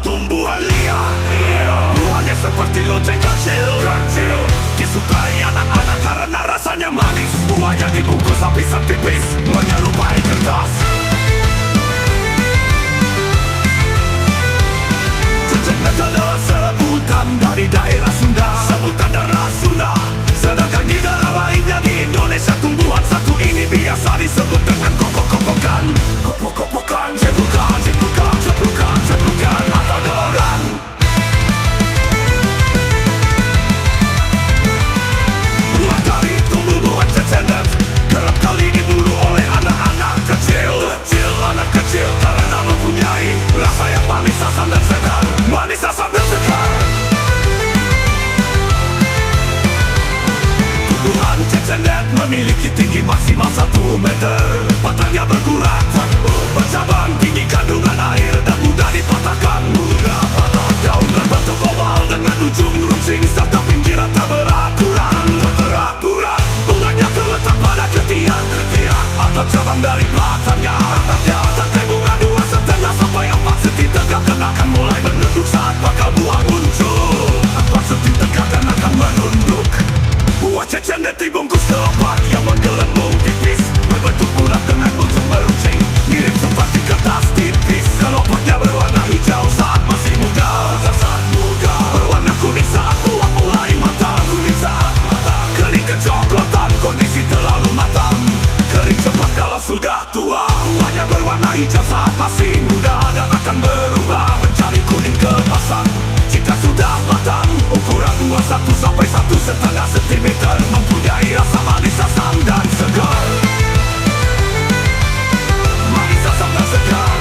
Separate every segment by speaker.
Speaker 1: tumbuhan liar. Buahnya seperti lonceng kecil, disukai anak-anak karena rasanya manis. Buahnya dibungkus lapisan tipis menyerupai kertas. Cecenglet adalah sebutan dari daerah Sunda, sebutan darah Sunda. Sedangkan di daerah lainnya di Indonesia tumbuhan satu ini biasa disebut dengan kopok-kopokan. Kopok-kopokan, cepukan, cepukan, cepukan, cepukan atau doran. Buah dari tumbuhan cecenglet kerap kali diburu oleh anak-anak kecil. Anak kecil karena mempunyai rasa yang manis, asam dan segar. Manis, asam dan segar. Tumbuhan cecenglet memiliki tinggi maksimal 1 meter. Batangnya bergulat, bercabang, tinggi kandungan air dan mudah dipatahkan. Mudah patah, daun berbentuk oval dengan ujung runcing serta pinggiran tak beraturan. Bunganya terletak pada ketiak atau cabang dari batangnya. Rantai bunga 2,5 sampai 4 senti tegak dan akan mulai menunduk saat bakal buah muncul. 4 senti tegak dan akan menunduk. Buah cecenglet dibungkus kelopak yang menggelembung tipis, berbentuk bulat dengan ujung meruncing, mirip seperti kertas tipis. Kelopaknya berwarna hijau saat masih muda, berwarna kuning saat buah mulai matang. Kering kecoklatan, kondisi terlalu matang. Kering cepat kalau sudah tua. Buahnya berwarna hijau saat masih muda dan akan berubah menjadi kuning keemasan jika sudah matang. Ukuran 21 sampai 1,5 cm, mempunyai rasa manis, asam dan segar. Manis, asam dan segar.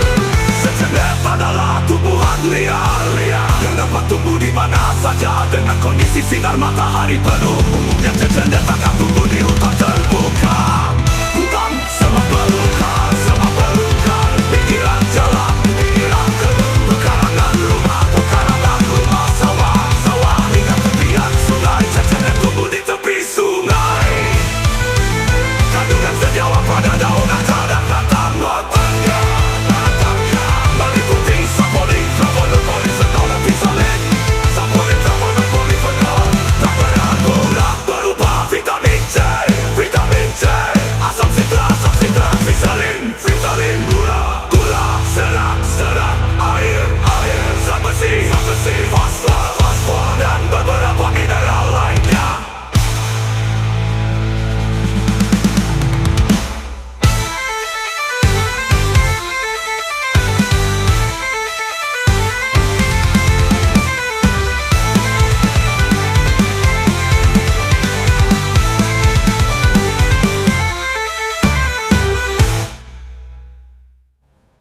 Speaker 1: Cecenglet adalah tumbuhan liar yang dapat tumbuh di mana saja dengan kondisi sinar matahari penuh. Umumnya cecenglet akan tumbuh di hutan terbuka.